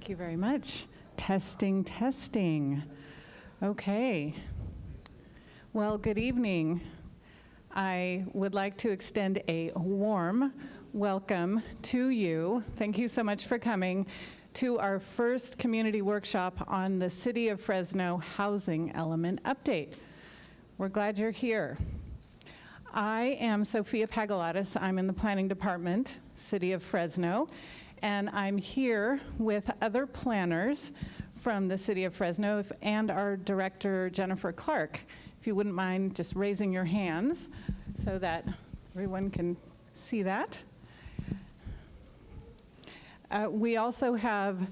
Thank you very much. Testing, testing. Okay. Well, good evening. I would like to extend a warm welcome to you. Thank you so much for coming to our first community workshop on the City of Fresno Housing Element Update. We're glad you're here. I am Sophia Pagalatis. I'm in the Planning Department, City of Fresno, and I'm here with other planners from the City of Fresno and our director, Jennifer Clark. If you wouldn't mind just raising your hands so that everyone can see that. We also have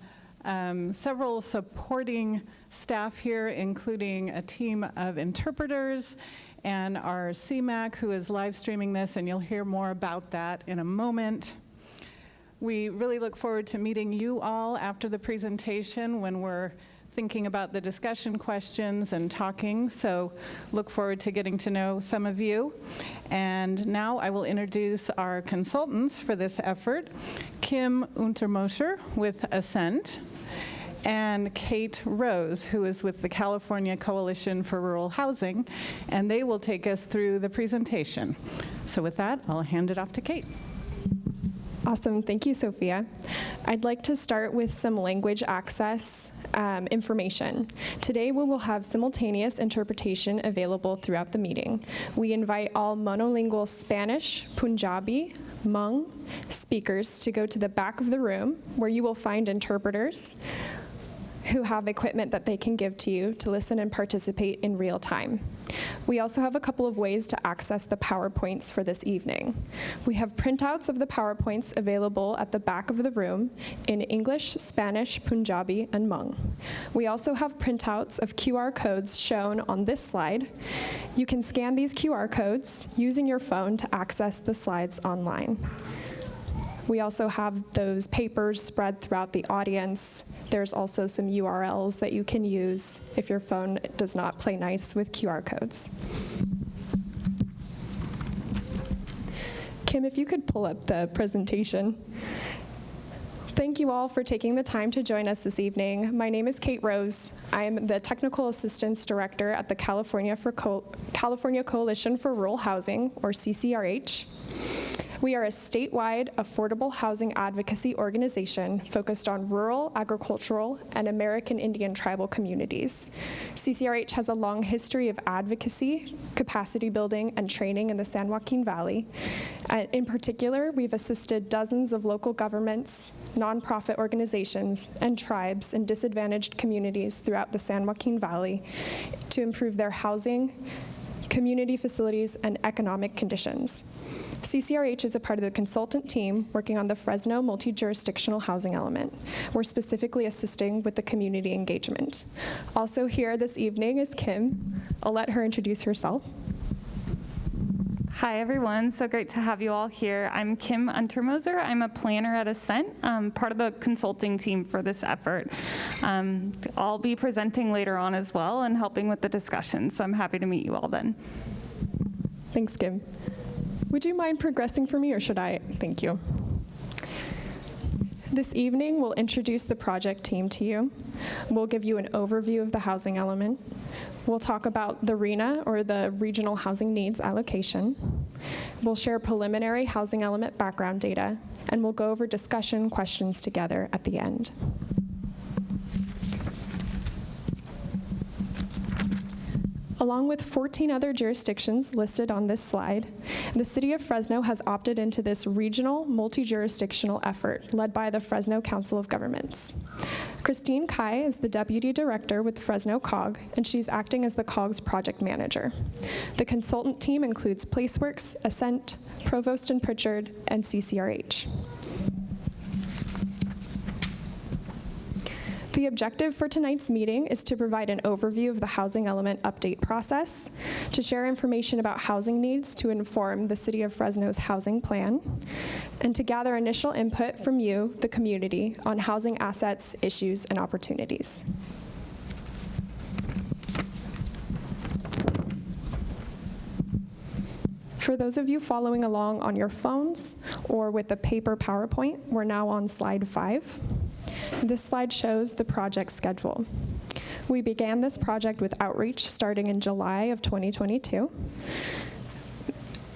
several supporting staff here, including a team of interpreters and our CMAC, who is live streaming this, and you'll hear more about that in a moment. We really look forward to meeting you all after the presentation when we're thinking about the discussion questions and talking, so look forward to getting to know some of you. And now I will introduce our consultants for this effort, Kim Untermoser with Ascent, and Kate Rose, who is with the California Coalition for Rural Housing, and they will take us through the presentation. So with that, I'll hand it off to Kate. Awesome, thank you, Sophia. I'd like to start with some language access information. Today we will have simultaneous interpretation available throughout the meeting. We invite all monolingual Spanish, Punjabi, Hmong speakers to go to the back of the room where you will find interpreters who have equipment that they can give to you to listen and participate in real time. We also have a couple of ways to access the PowerPoints for this evening. We have printouts of the PowerPoints available at the back of the room in English, Spanish, Punjabi, and Hmong. We also have printouts of QR codes shown on this slide. You can scan these QR codes using your phone to access the slides online. We also have those papers spread throughout the audience. There's also some URLs that you can use if your phone does not play nice with QR codes. Kim, if you could pull up the presentation. Thank you all for taking the time to join us this evening. My name is Kate Rose. I am the Technical Assistance Director at the California Coalition for Rural Housing, or CCRH. We are a statewide affordable housing advocacy organization focused on rural, agricultural, and American Indian tribal communities. CCRH has a long history of advocacy, capacity building, and training in the San Joaquin Valley. In particular, we've assisted dozens of local governments, nonprofit organizations, and tribes in disadvantaged communities throughout the San Joaquin Valley to improve their housing, community facilities, and economic conditions. CCRH is a part of the consultant team working on the Fresno Multi-Jurisdictional Housing Element. We're specifically assisting with the community engagement. Also here this evening is Kim. I'll let her introduce herself. Hi everyone, so great to have you all here. I'm Kim Untermoser. I'm a planner at Ascent, part of the consulting team for this effort. I'll be presenting later on as well and helping with the discussion, so I'm happy to meet you all then. Thanks, Kim. Would you mind progressing for me, or should I? Thank you. This evening, we'll introduce the project team to you. We'll give you an overview of the housing element. We'll talk about the RHNA, or the Regional Housing Needs Allocation. We'll share preliminary housing element background data, and we'll go over discussion questions together at the end. Along with 14 other jurisdictions listed on this slide, the City of Fresno has opted into this regional multi-jurisdictional effort led by the Fresno Council of Governments. Christine Kai is the Deputy Director with Fresno COG, and she's acting as the COG's project manager. The consultant team includes Placeworks, Ascent, Provost and Pritchard, and CCRH. The objective for tonight's meeting is to provide an overview of the housing element update process, to share information about housing needs to inform the City of Fresno's housing plan, and to gather initial input from you, the community, on housing assets, issues, and opportunities. For those of you following along on your phones or with the paper PowerPoint, we're now on slide 5. This slide shows the project schedule. We began this project with outreach starting in July of 2022.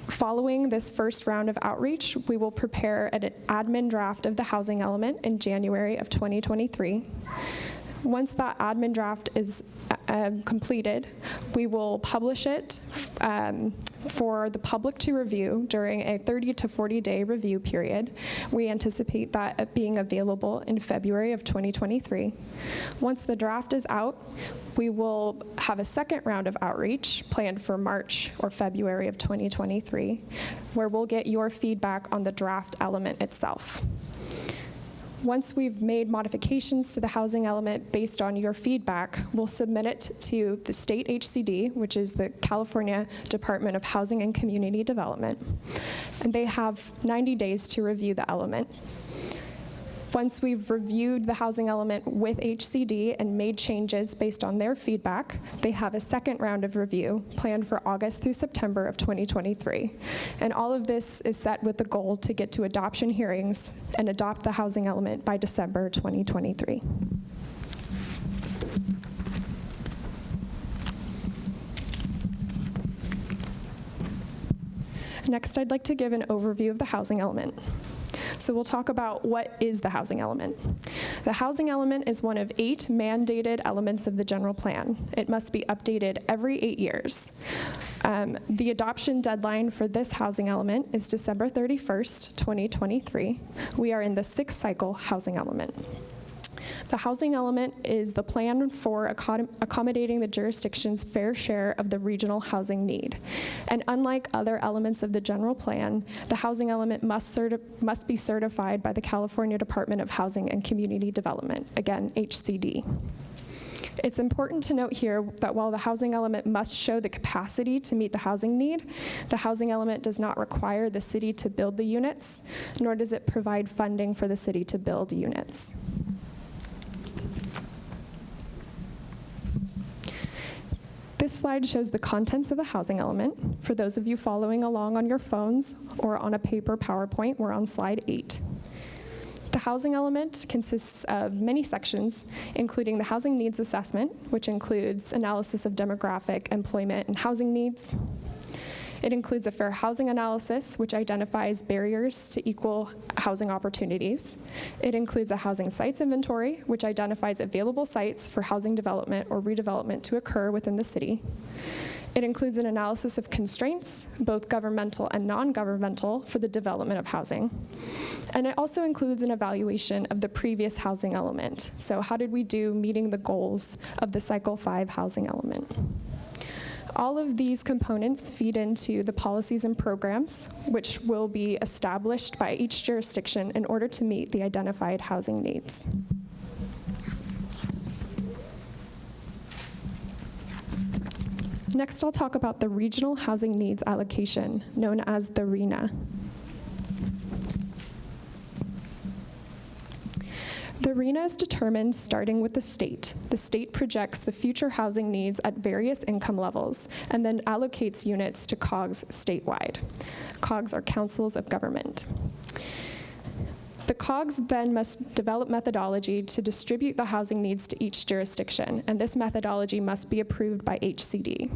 Following this first round of outreach, we will prepare an admin draft of the housing element in January of 2023. Once that admin draft is completed, we will publish it for the public to review during a 30 to 40-day review period. We anticipate that being available in February of 2023. Once the draft is out, we will have a second round of outreach planned for March or February of 2023, where we'll get your feedback on the draft element itself. Once we've made modifications to the housing element based on your feedback, we'll submit it to the state HCD, which is the California Department of Housing and Community Development. And they have 90 days to review the element. Once we've reviewed the housing element with HCD and made changes based on their feedback, they have a second round of review planned for August through September of 2023. And all of this is set with the goal to get to adoption hearings and adopt the housing element by December 2023. Next, I'd like to give an overview of the housing element. So we'll talk about what is the housing element. The housing element is one of 8 mandated elements of the general plan. It must be updated every 8 years. The adoption deadline for this housing element is December 31st, 2023. We are in the 6th cycle housing element. The housing element is the plan for accommodating the jurisdiction's fair share of the regional housing need. And unlike other elements of the general plan, the housing element must be certified by the California Department of Housing and Community Development, again, HCD. It's important to note here that while the housing element must show the capacity to meet the housing need, the housing element does not require the city to build the units, nor does it provide funding for the city to build units. This slide shows the contents of the housing element. For those of you following along on your phones or on a paper PowerPoint, we're on slide 8. The housing element consists of many sections, including the housing needs assessment, which includes analysis of demographic, employment, and housing needs. It includes a fair housing analysis, which identifies barriers to equal housing opportunities. It includes a housing sites inventory, which identifies available sites for housing development or redevelopment to occur within the city. It includes an analysis of constraints, both governmental and non-governmental, for the development of housing. And it also includes an evaluation of the previous housing element. So how did we do meeting the goals of the Cycle 5 housing element? All of these components feed into the policies and programs, which will be established by each jurisdiction in order to meet the identified housing needs. Next, I'll talk about the Regional Housing Needs Allocation, known as the RHNA. The RHNA is determined starting with the state. The state projects the future housing needs at various income levels and then allocates units to COGs statewide. COGs are councils of government. The COGs then must develop methodology to distribute the housing needs to each jurisdiction, and this methodology must be approved by HCD.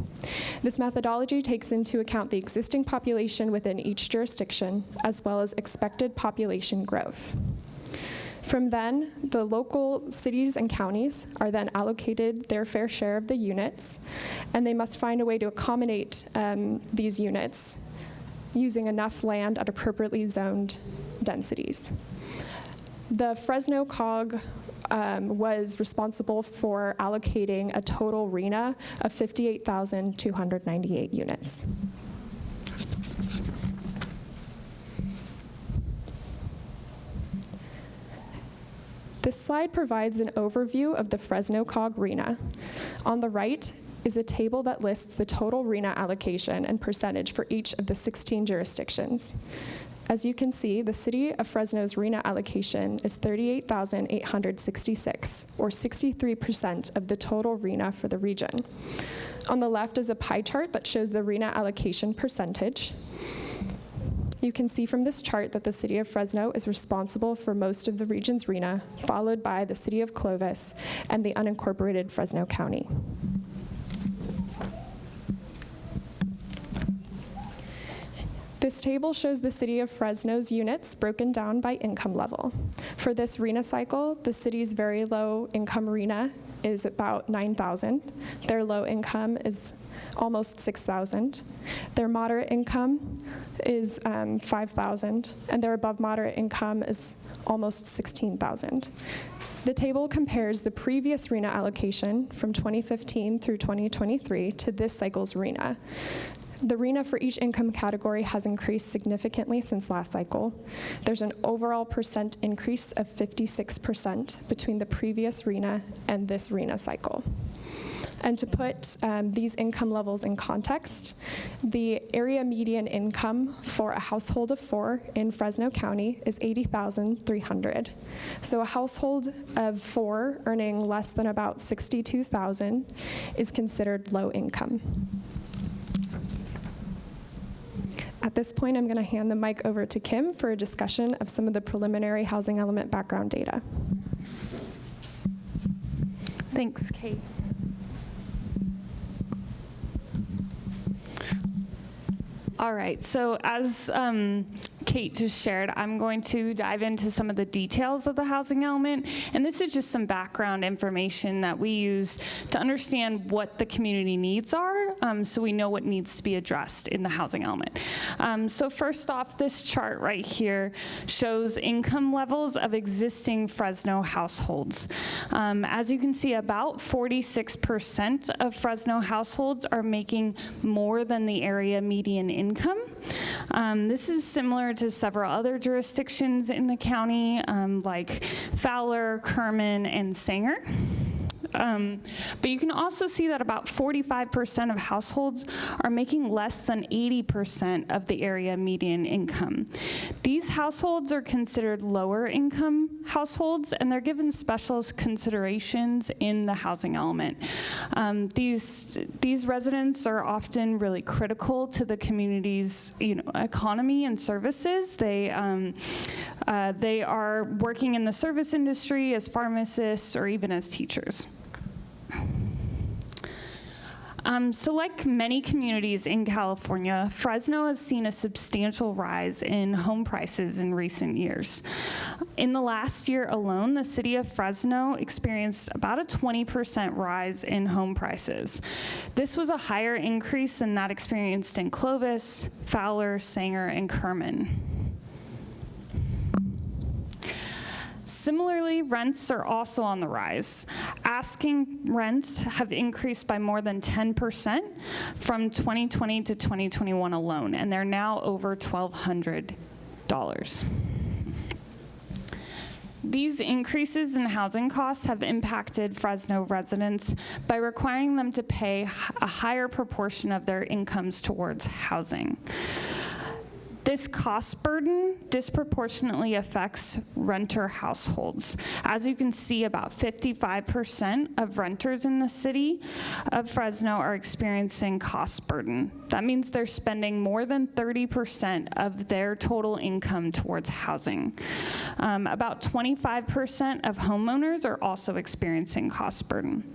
This methodology takes into account the existing population within each jurisdiction, as well as expected population growth. From then, the local cities and counties are then allocated their fair share of the units, and they must find a way to accommodate these units using enough land at appropriately zoned densities. The Fresno COG was responsible for allocating a total RHNA of 58,298 units. This slide provides an overview of the Fresno COG RHNA. On the right is a table that lists the total RHNA allocation and percentage for each of the 16 jurisdictions. As you can see, the city of Fresno's RHNA allocation is 38,866, or 63% of the total RHNA for the region. On the left is a pie chart that shows the RHNA allocation percentage. You can see from this chart that the City of Fresno is responsible for most of the region's RHNA, followed by the City of Clovis and the unincorporated Fresno County. This table shows the City of Fresno's units broken down by income level. For this RHNA cycle, the city's very low income RHNA is about 9,000. Their low income is almost 6,000. Their moderate income is 5,000, and their above moderate income is almost 16,000. The table compares the previous RHNA allocation from 2015 through 2023 to this cycle's RHNA. The RHNA for each income category has increased significantly since last cycle. There's an overall percent increase of 56% between the previous RHNA and this RHNA cycle. And to put these income levels in context, the area median income for a household of 4 in Fresno County is $80,300. So a household of 4 earning less than about $62,000 is considered low income. At this point, I'm going to hand the mic over to Kim for a discussion of some of the preliminary housing element background data. Thanks, Kate. All right, so as Kate just shared, I'm going to dive into some of the details of the housing element, and this is just some background information that we use to understand what the community needs are, so we know what needs to be addressed in the housing element. So first off, this chart right here shows income levels of existing Fresno households. As you can see, about 46% of Fresno households are making more than the area median income. This is similar to several other jurisdictions in the county, like Fowler, Kerman, and Sanger. But you can also see that about 45% of households are making less than 80% of the area median income. These households are considered lower income households, and they're given special considerations in the housing element. These residents are often really critical to the community's economy and services. They are working in the service industry as pharmacists or even as teachers. So like many communities in California, Fresno has seen a substantial rise in home prices in recent years. In the last year alone, the city of Fresno experienced about a 20% rise in home prices. This was a higher increase than that experienced in Clovis, Fowler, Sanger, and Kerman. Similarly, rents are also on the rise. Asking rents have increased by more than 10% from 2020 to 2021 alone, and they're now over $1,200. These increases in housing costs have impacted Fresno residents by requiring them to pay a higher proportion of their incomes towards housing. This cost burden disproportionately affects renter households. As you can see, about 55% of renters in the city of Fresno are experiencing cost burden. That means they're spending more than 30% of their total income towards housing. About 25% of homeowners are also experiencing cost burden.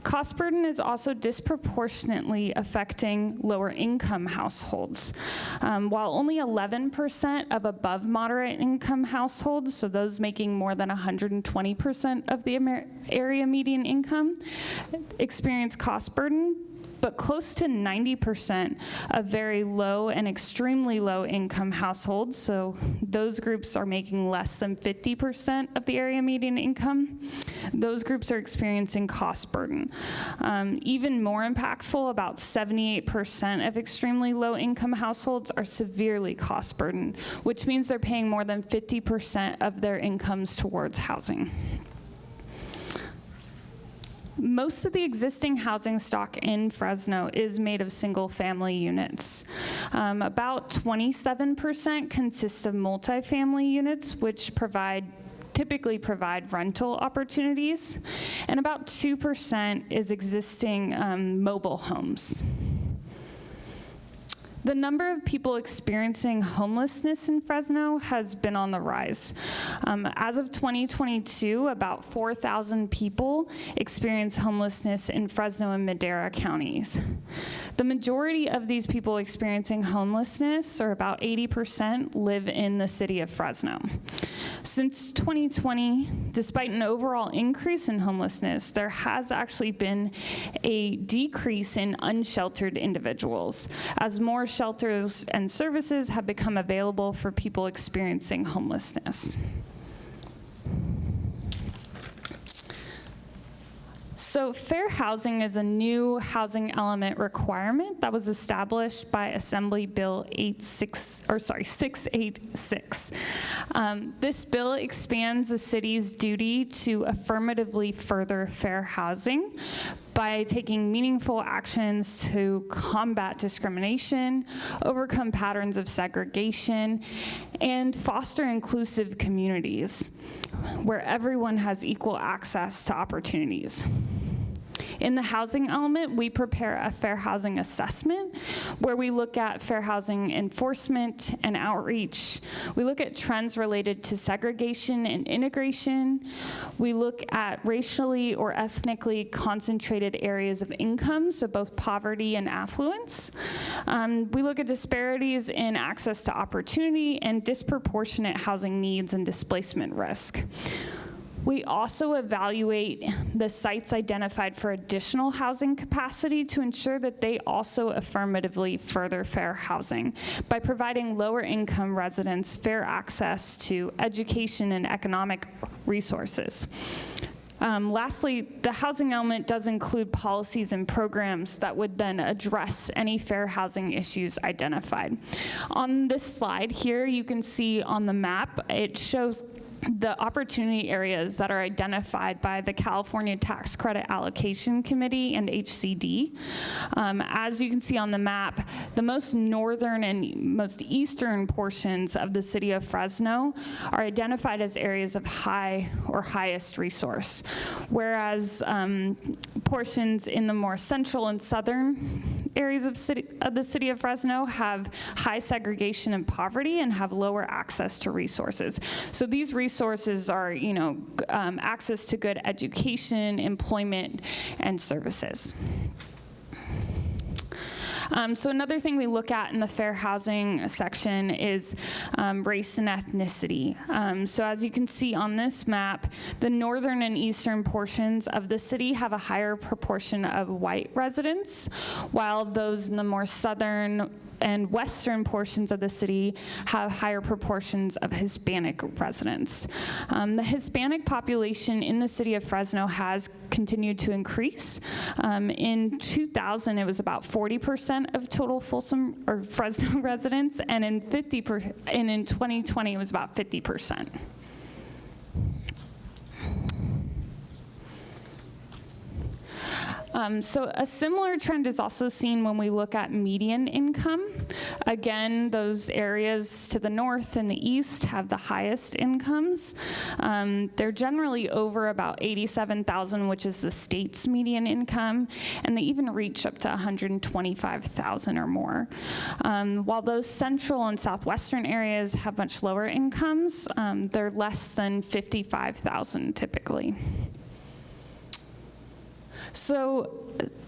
Cost burden is also disproportionately affecting lower income households. While only 11% of above moderate income households, so those making more than 120% of the area median income, experience cost burden, but close to 90% of very low and extremely low income households, so those groups are making less than 50% of the area median income, those groups are experiencing cost burden. Even more impactful, about 78% of extremely low income households are severely cost burdened, which means they're paying more than 50% of their incomes towards housing. Most of the existing housing stock in Fresno is made of single-family units. About 27% consist of multifamily units, which typically provide rental opportunities, and about 2% is existing mobile homes. The number of people experiencing homelessness in Fresno has been on the rise. As of 2022, about 4,000 people experience homelessness in Fresno and Madera counties. The majority of these people experiencing homelessness, or about 80%, live in the city of Fresno. Since 2020, despite an overall increase in homelessness, there has actually been a decrease in unsheltered individuals, as more shelters and services have become available for people experiencing homelessness. So fair housing is a new housing element requirement that was established by Assembly Bill 686. This bill expands the city's duty to affirmatively further fair housing by taking meaningful actions to combat discrimination, overcome patterns of segregation, and foster inclusive communities where everyone has equal access to opportunities. In the housing element, we prepare a fair housing assessment where we look at fair housing enforcement and outreach. We look at trends related to segregation and integration. We look at racially or ethnically concentrated areas of income, so both poverty and affluence. We look at disparities in access to opportunity and disproportionate housing needs and displacement risk. We also evaluate the sites identified for additional housing capacity to ensure that they also affirmatively further fair housing by providing lower income residents fair access to education and economic resources. Lastly, the housing element does include policies and programs that would then address any fair housing issues identified. On this slide here, you can see on the map, it shows the opportunity areas that are identified by the California Tax Credit Allocation Committee and HCD. As you can see on the map, the most northern and most eastern portions of the city of Fresno are identified as areas of high or highest resource, whereas portions in the more central and southern areas of the city of Fresno have high segregation and poverty and have lower access to resources. So these resources are, access to good education, employment, and services. So another thing we look at in the fair housing section is race and ethnicity. So as you can see on this map, the northern and eastern portions of the city have a higher proportion of white residents, while those in the more southern and western portions of the city have higher proportions of Hispanic residents. The Hispanic population in the city of Fresno has continued to increase. In 2000, it was about 40% of total Folsom or Fresno residents, and in 2020, it was about 50%. So a similar trend is also seen when we look at median income. Again, those areas to the north and the east have the highest incomes. They're generally over about $87,000, which is the state's median income, and they even reach up to $125,000 or more. While those central and southwestern areas have much lower incomes, they're less than $55,000 typically. So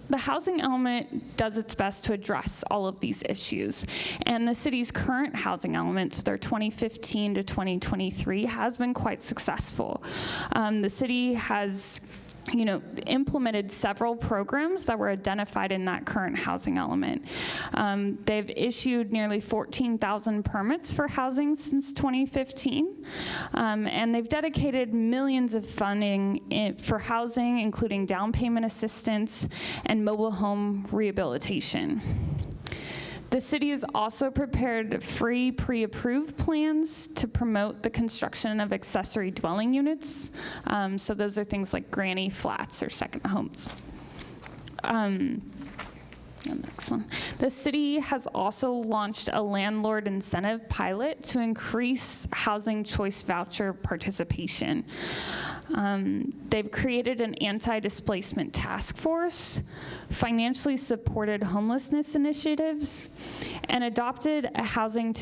the housing element does its best to address all of these issues. And the city's current housing elements, their 2015 to 2023, has been quite successful. The city has implemented several programs that were identified in that current housing element. They've issued nearly 14,000 permits for housing since 2015, and they've dedicated millions of funding for housing, including down payment assistance and mobile home rehabilitation. The city has also prepared free pre-approved plans to promote the construction of accessory dwelling units. So those are things like granny flats or second homes. The next one. The city has also launched a landlord incentive pilot to increase housing choice voucher participation. They've created an anti-displacement task force, financially supported homelessness initiatives, and adopted a hotel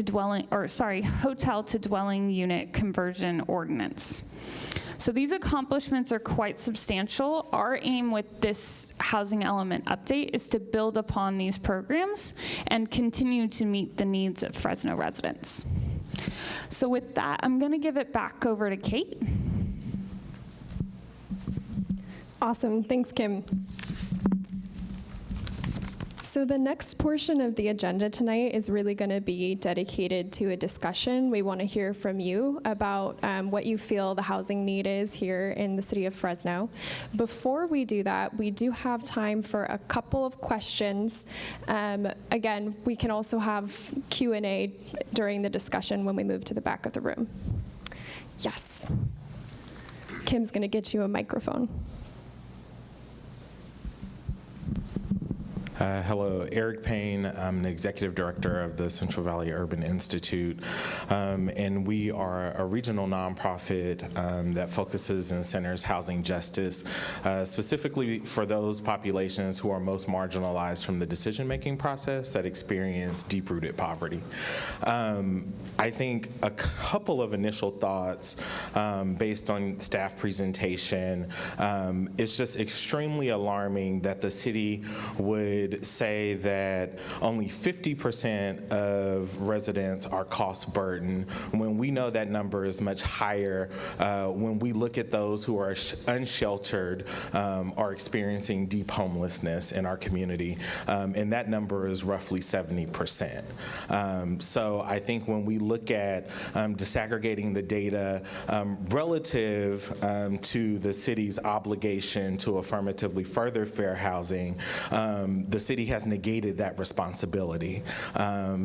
to dwelling unit conversion ordinance. So these accomplishments are quite substantial. Our aim with this housing element update is to build upon these programs and continue to meet the needs of Fresno residents. So with that, I'm going to give it back over to Kate. Awesome, thanks, Kim. So the next portion of the agenda tonight is really going to be dedicated to a discussion. We want to hear from you about what you feel the housing need is here in the city of Fresno. Before we do that, we do have time for a couple of questions. Again, we can also have Q&A during the discussion when we move to the back of the room. Yes. Kim's going to get you a microphone. Hello, Eric Payne. I'm the Executive Director of the Central Valley Urban Institute, and we are a regional nonprofit that focuses and centers housing justice, specifically for those populations who are most marginalized from the decision-making process that experience deep-rooted poverty. I think a couple of initial thoughts based on staff presentation. It's just extremely alarming that the city would say that only 50% of residents are cost burdened when we know that number is much higher when we look at those who are unsheltered or experiencing deep homelessness in our community, and that number is roughly 70%. So I think when we look at disaggregating the data relative to the city's obligation to affirmatively further fair housing, the city has negated that responsibility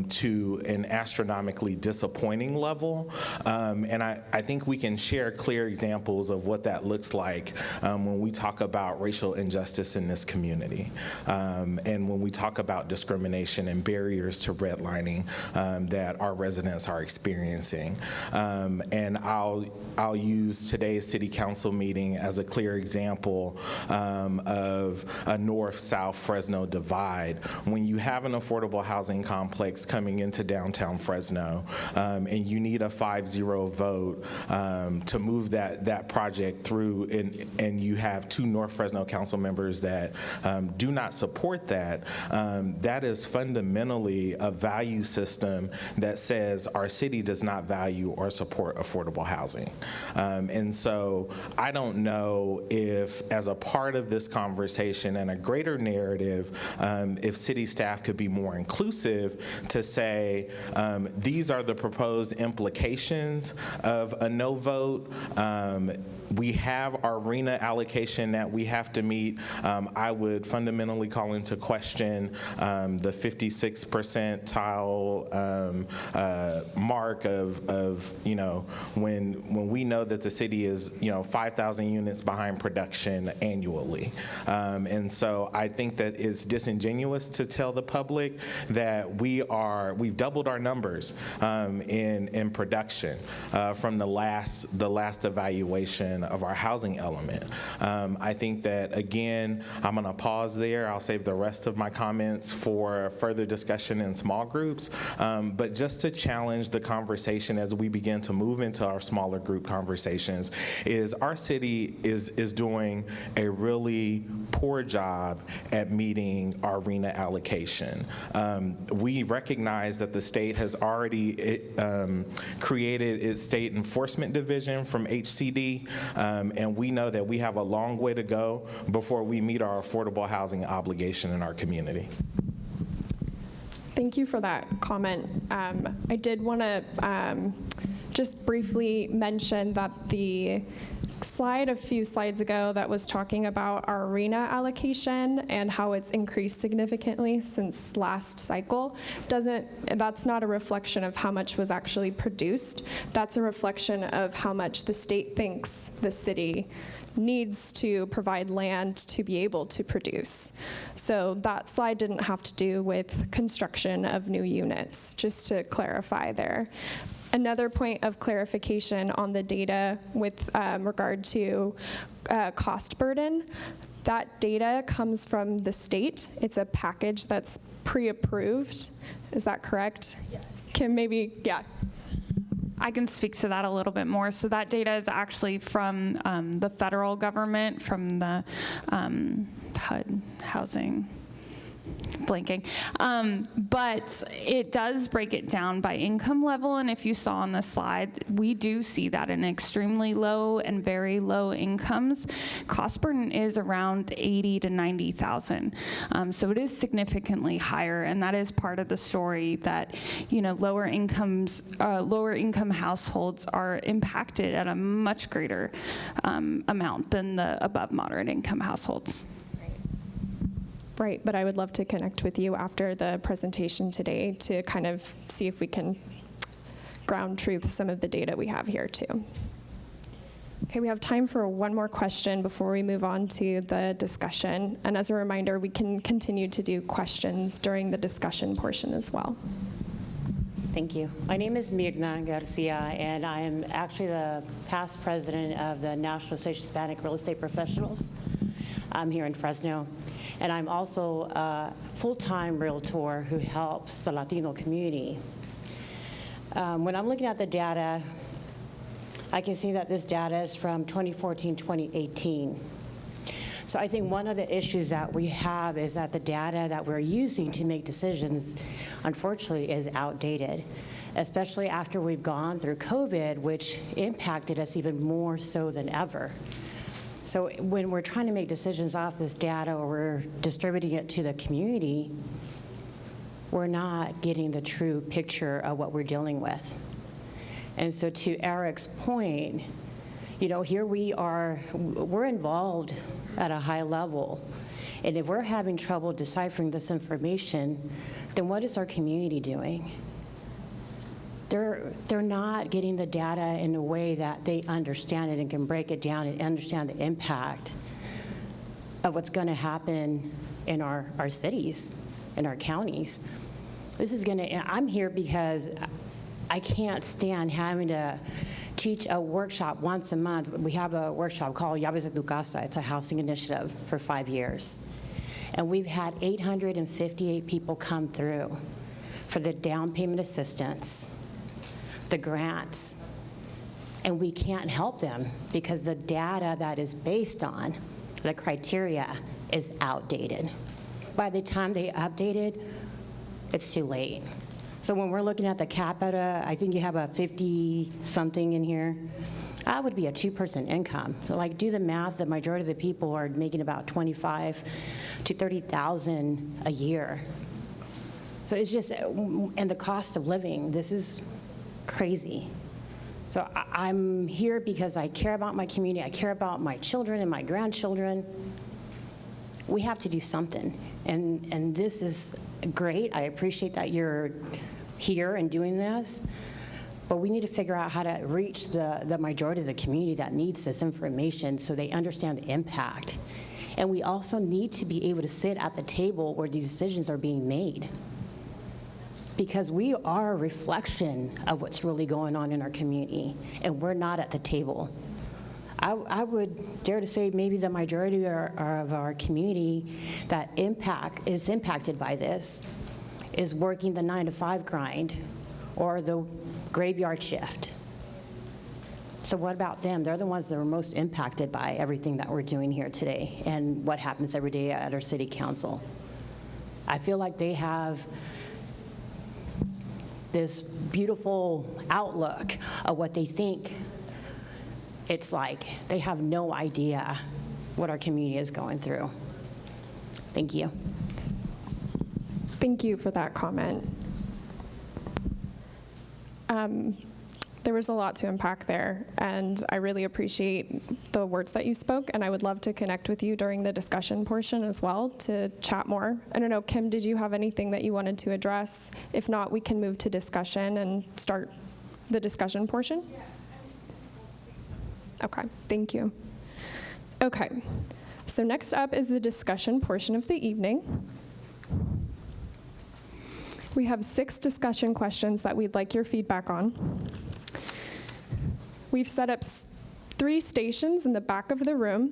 to an astronomically disappointing level. And I think we can share clear examples of what that looks like when we talk about racial injustice in this community. And when we talk about discrimination and barriers to redlining that our residents are experiencing. And I'll use today's city council meeting as a clear example of a north-south Fresno divide. When you have an affordable housing complex coming into downtown Fresno and you need a 5-0 vote to move that project through, and you have 2 North Fresno council members that do not support that, that is fundamentally a value system that says our city does not value or support affordable housing. And so I don't know if, as a part of this conversation and a greater narrative, if city staff could be more inclusive to say, these are the proposed implications of a no vote. We have our RENA allocation that we have to meet. I would fundamentally call into question the 56 percentile mark of when we know that the city is 5,000 units behind production annually. And so I think that it's disingenuous to tell the public that we've doubled our numbers in production from the last evaluation of our housing element. I think that, again, I'm going to pause there. I'll save the rest of my comments for further discussion in small groups. But just to challenge the conversation as we begin to move into our smaller group conversations, is our city is doing a really poor job at meeting our RENA allocation. We recognize that the state has already created its state enforcement division from HCD, and we know that we have a long way to go before we meet our affordable housing obligation in our community. Thank you for that comment. I did want to just briefly mention that the slide a few slides ago that was talking about our arena allocation and how it's increased significantly since last cycle, that's not a reflection of how much was actually produced. That's a reflection of how much the state thinks the city needs to provide land to be able to produce. So that slide didn't have to do with construction of new units, just to clarify there. Another point of clarification on the data with regard to cost burden, that data comes from the state. It's a package that's pre-approved. Is that correct? Yes. Kim, maybe, yeah. I can speak to that a little bit more. So that data is actually from the federal government, from the HUD housing. Blanking. But it does break it down by income level, and if you saw on the slide, we do see that in extremely low and very low incomes, cost burden is around 80 to 90,000. So it is significantly higher, and that is part of the story that, you know, lower income households are impacted at a much greater amount than the above moderate income households. Right, but I would love to connect with you after the presentation today to kind of see if we can ground truth some of the data we have here too. Okay, we have time for one more question before we move on to the discussion. And as a reminder, we can continue to do questions during the discussion portion as well. Thank you. My name is Mirna Garcia, and I am actually the past president of the National Association of Hispanic Real Estate Professionals. I'm here in Fresno. And I'm also a full-time realtor who helps the Latino community. When I'm looking at the data, I can see that this data is from 2014, 2018. So I think one of the issues that we have is that the data that we're using to make decisions, unfortunately, is outdated, especially after we've gone through COVID, which impacted us even more so than ever. So when we're trying to make decisions off this data or we're distributing it to the community, we're not getting the true picture of what we're dealing with. And so to Eric's point, you know, here we are, we're involved at a high level. And if we're having trouble deciphering this information, then what is our community doing? They're not getting the data in a way that they understand it and can break it down and understand the impact of what's going to happen in our cities, in our counties. This is going to, I'm here because I can't stand having to teach a workshop once a month. We have a workshop called Llaves de tu Casa. It's a housing initiative for 5 years. And we've had 858 people come through for the down payment assistance, the grants, and we can't help them because the data that is based on the criteria is outdated. By the time they update it, it's too late. So when we're looking at the capita, I think you have a 50-something in here. That would be a two-person income. Like, do the math, the majority of the people are making about $25,000 to $30,000 a year. So it's just, and the cost of living, this is crazy. So I'm here because I care about my community, I care about my children and my grandchildren. We have to do something, and this is great. I appreciate that you're here and doing this, but we need to figure out how to reach the majority of the community that needs this information so they understand the impact. And we also need to be able to sit at the table where these decisions are being made, because we are a reflection of what's really going on in our community, and we're not at the table. I would dare to say maybe the majority of our community that is impacted by this is working the 9-to-5 grind or the graveyard shift. So what about them? They're the ones that are most impacted by everything that we're doing here today and what happens every day at our city council. I feel like they have this beautiful outlook of what they think it's like. They have no idea what our community is going through. Thank you. Thank you for that comment. There was a lot to unpack there, and I really appreciate the words that you spoke, and I would love to connect with you during the discussion portion as well to chat more. I don't know, Kim, did you have anything that you wanted to address? If not, we can move to discussion and start the discussion portion. Okay, thank you. Okay, so next up is the discussion portion of the evening. We have 6 discussion questions that we'd like your feedback on. We've set up 3 stations in the back of the room.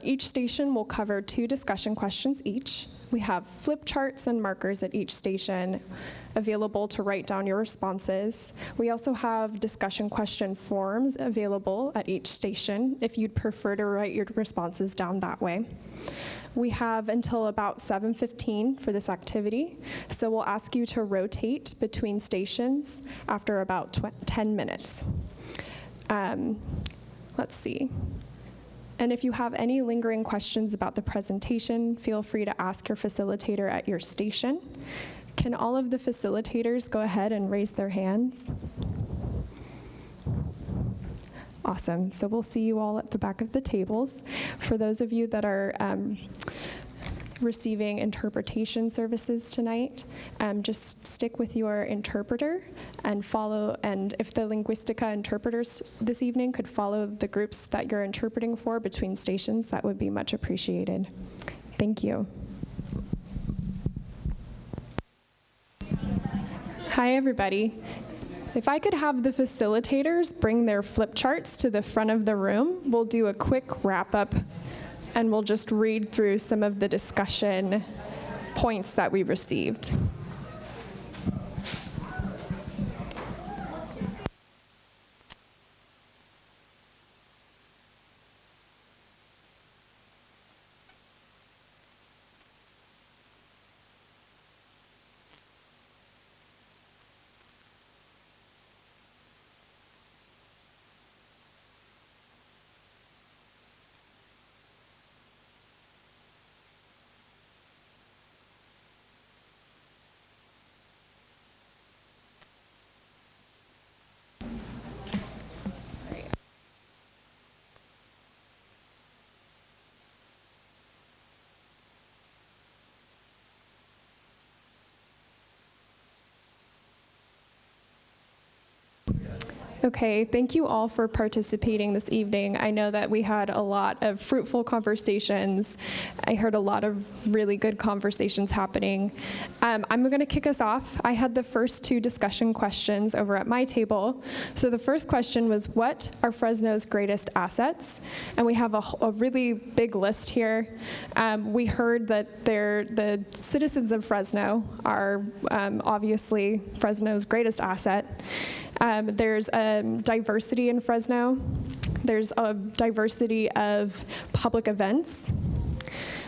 Each station will cover 2 discussion questions each. We have flip charts and markers at each station available to write down your responses. We also have discussion question forms available at each station if you'd prefer to write your responses down that way. We have until about 7:15 for this activity, so we'll ask you to rotate between stations after about 10 minutes. Let's see. And if you have any lingering questions about the presentation, feel free to ask your facilitator at your station. Can all of the facilitators go ahead and raise their hands? Awesome. So we'll see you all at the back of the tables. For those of you that are receiving interpretation services tonight, just stick with your interpreter and follow, and if the Linguistica interpreters this evening could follow the groups that you're interpreting for between stations, that would be much appreciated. Thank you. Hi, everybody. If I could have the facilitators bring their flip charts to the front of the room, we'll do a quick wrap-up, and we'll just read through some of the discussion points that we received. Okay, thank you all for participating this evening. I know that we had a lot of fruitful conversations. I heard a lot of really good conversations happening. I'm going to kick us off. I had the first 2 discussion questions over at my table. So the first question was, what are Fresno's greatest assets? And we have a really big list here. We heard that the citizens of Fresno are obviously Fresno's greatest asset. There's diversity in Fresno. There's a diversity of public events.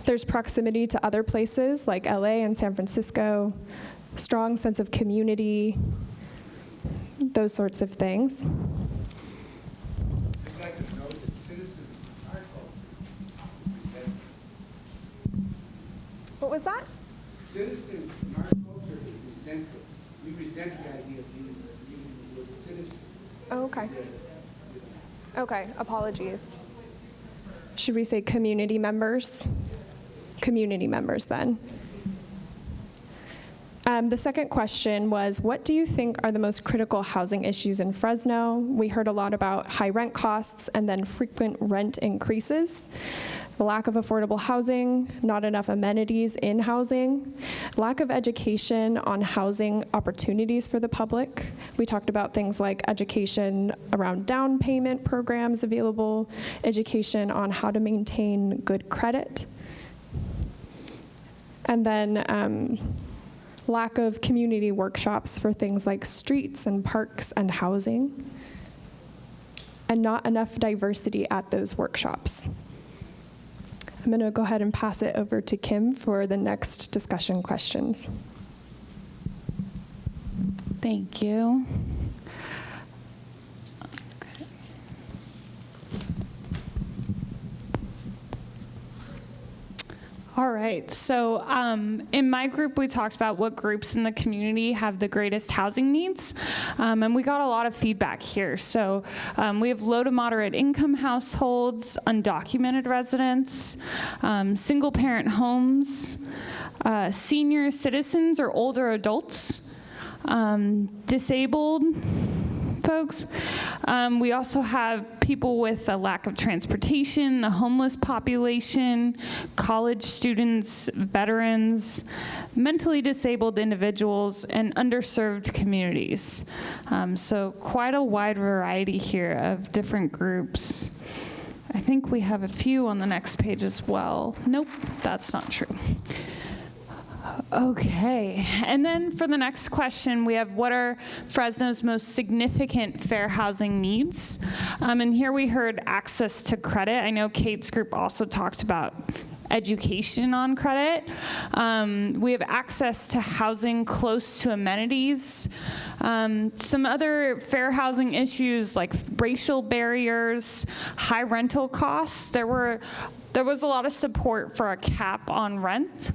There's proximity to other places like LA and San Francisco, strong sense of community, those sorts of things. I'd like to know that citizens in our culture represent. What was that? Citizens in our culture is resentful. We resent the idea of being the word citizen. Oh, okay. Okay, apologies. Should we say community members? Community members then. The second question was, what do you think are the most critical housing issues in Fresno? We heard a lot about high rent costs and then frequent rent increases, the lack of affordable housing, not enough amenities in housing, lack of education on housing opportunities for the public. We talked about things like education around down payment programs available, education on how to maintain good credit, and then lack of community workshops for things like streets and parks and housing, and not enough diversity at those workshops. I'm going to go ahead and pass it over to Kim for the next discussion questions. Thank you. All right, so in my group, we talked about what groups in the community have the greatest housing needs, and we got a lot of feedback here. So we have low to moderate income households, undocumented residents, single parent homes, senior citizens or older adults, disabled folks. We also have people with a lack of transportation, the homeless population, college students, veterans, mentally disabled individuals, and underserved communities. So quite a wide variety here of different groups. I think we have a few on the next page as well. Nope, that's not true. Okay, and then for the next question, we have what are Fresno's most significant fair housing needs? And here we heard access to credit. I know Kate's group also talked about education on credit. We have access to housing close to amenities. Some other fair housing issues like racial barriers, high rental costs. There was a lot of support for a cap on rent.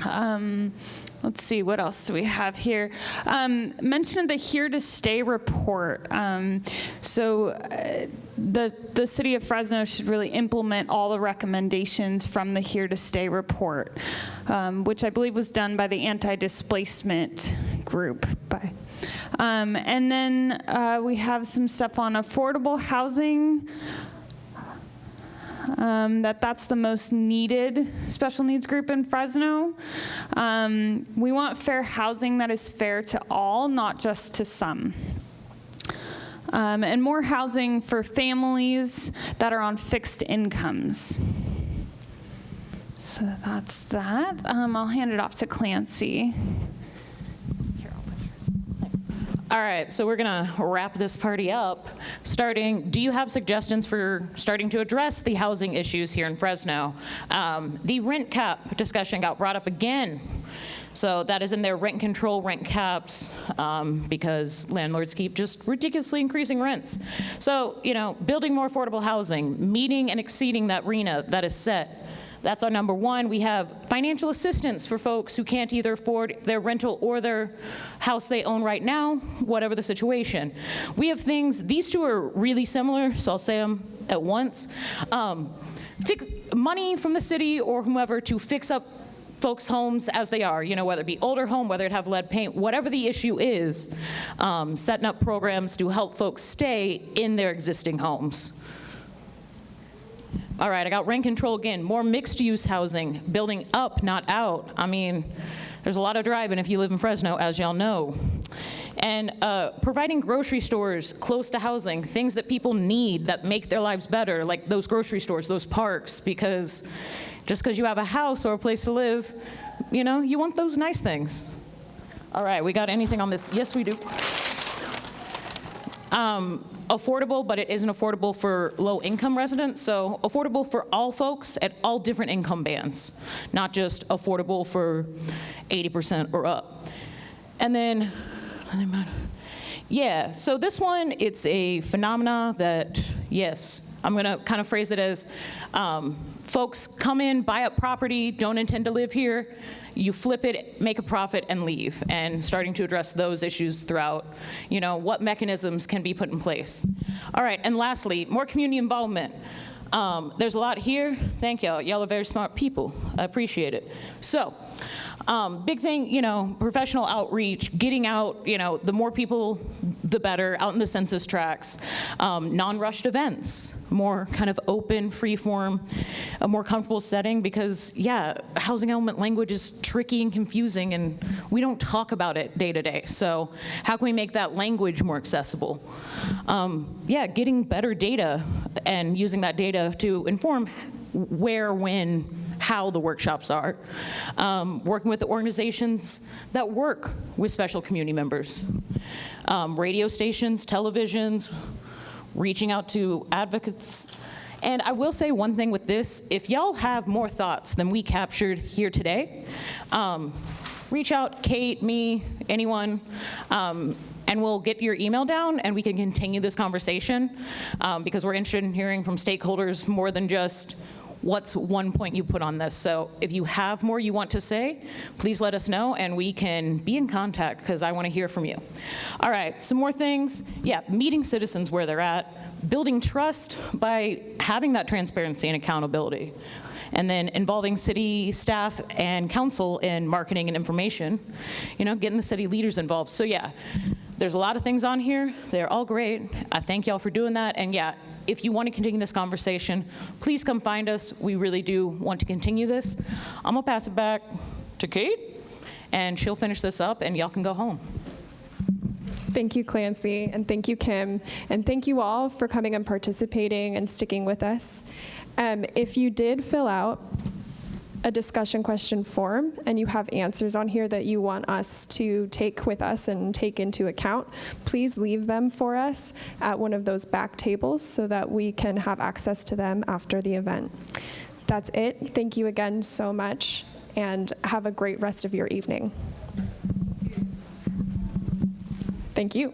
Let's see, what else do we have here? Mention of the Here to Stay report. The city of Fresno should really implement all the recommendations from the Here to Stay report, which I believe was done by the anti-displacement group. And then we have some stuff on affordable housing. That's the most needed special needs group in Fresno. We want fair housing that is fair to all, not just to some. And more housing for families that are on fixed incomes. So that's that. I'll hand it off to Clancy. All right, so we're gonna wrap this party up. Do you have suggestions for starting to address the housing issues here in Fresno? The rent cap discussion got brought up again. So that is in their rent control, rent caps, because landlords keep just ridiculously increasing rents. So, building more affordable housing, meeting and exceeding that RHNA that is set. That's our number one. We have financial assistance for folks who can't either afford their rental or their house they own right now, whatever the situation. We have things, these two are really similar, so I'll say them at once. Money from the city or whomever to fix up folks' homes as they are, whether it be older home, whether it have lead paint, whatever the issue is, setting up programs to help folks stay in their existing homes. All right, I got rent control again, more mixed-use housing, building up, not out. I mean, there's a lot of driving if you live in Fresno, as y'all know. And providing grocery stores close to housing, things that people need that make their lives better, like those grocery stores, those parks, because just because you have a house or a place to live, you want those nice things. All right, we got anything on this? Yes, we do. Affordable, but it isn't affordable for low-income residents, so affordable for all folks at all different income bands, not just affordable for 80% or up. And then, so this one, it's a phenomena that, yes, I'm gonna kind of phrase it as folks come in, buy up property, don't intend to live here, you flip it, make a profit, and leave, and starting to address those issues throughout, what mechanisms can be put in place. All right, and lastly, more community involvement. There's a lot here. Thank y'all. Y'all are very smart people. I appreciate it. So, big thing, professional outreach, getting out, the more people, the better, out in the census tracts, non-rushed events, more kind of open, free-form, a more comfortable setting, because, housing element language is tricky and confusing, and we don't talk about it day to day. So how can we make that language more accessible? Getting better data and using that data to inform where, when, how the workshops are. Working with the organizations that work with special community members. Radio stations, televisions, reaching out to advocates. And I will say one thing with this, if y'all have more thoughts than we captured here today, reach out, Kate, me, anyone, and we'll get your email down and we can continue this conversation because we're interested in hearing from stakeholders more than just what's one point you put on this? So if you have more you want to say, please let us know, and we can be in contact, because I want to hear from you. All right, some more things. Yeah, meeting citizens where they're at, building trust by having that transparency and accountability, and then involving city staff and council in marketing and information, getting the city leaders involved. So yeah, there's a lot of things on here. They're all great. I thank y'all for doing that. And yeah, if you want to continue this conversation, please come find us. We really do want to continue this. I'm gonna pass it back to Kate, and she'll finish this up, and y'all can go home. Thank you, Clancy, and thank you, Kim, and thank you all for coming and participating and sticking with us. If you did fill out a discussion question form and you have answers on here that you want us to take with us and take into account, please leave them for us at one of those back tables so that we can have access to them after the event. That's it. Thank you again so much, and have a great rest of your evening. Thank you.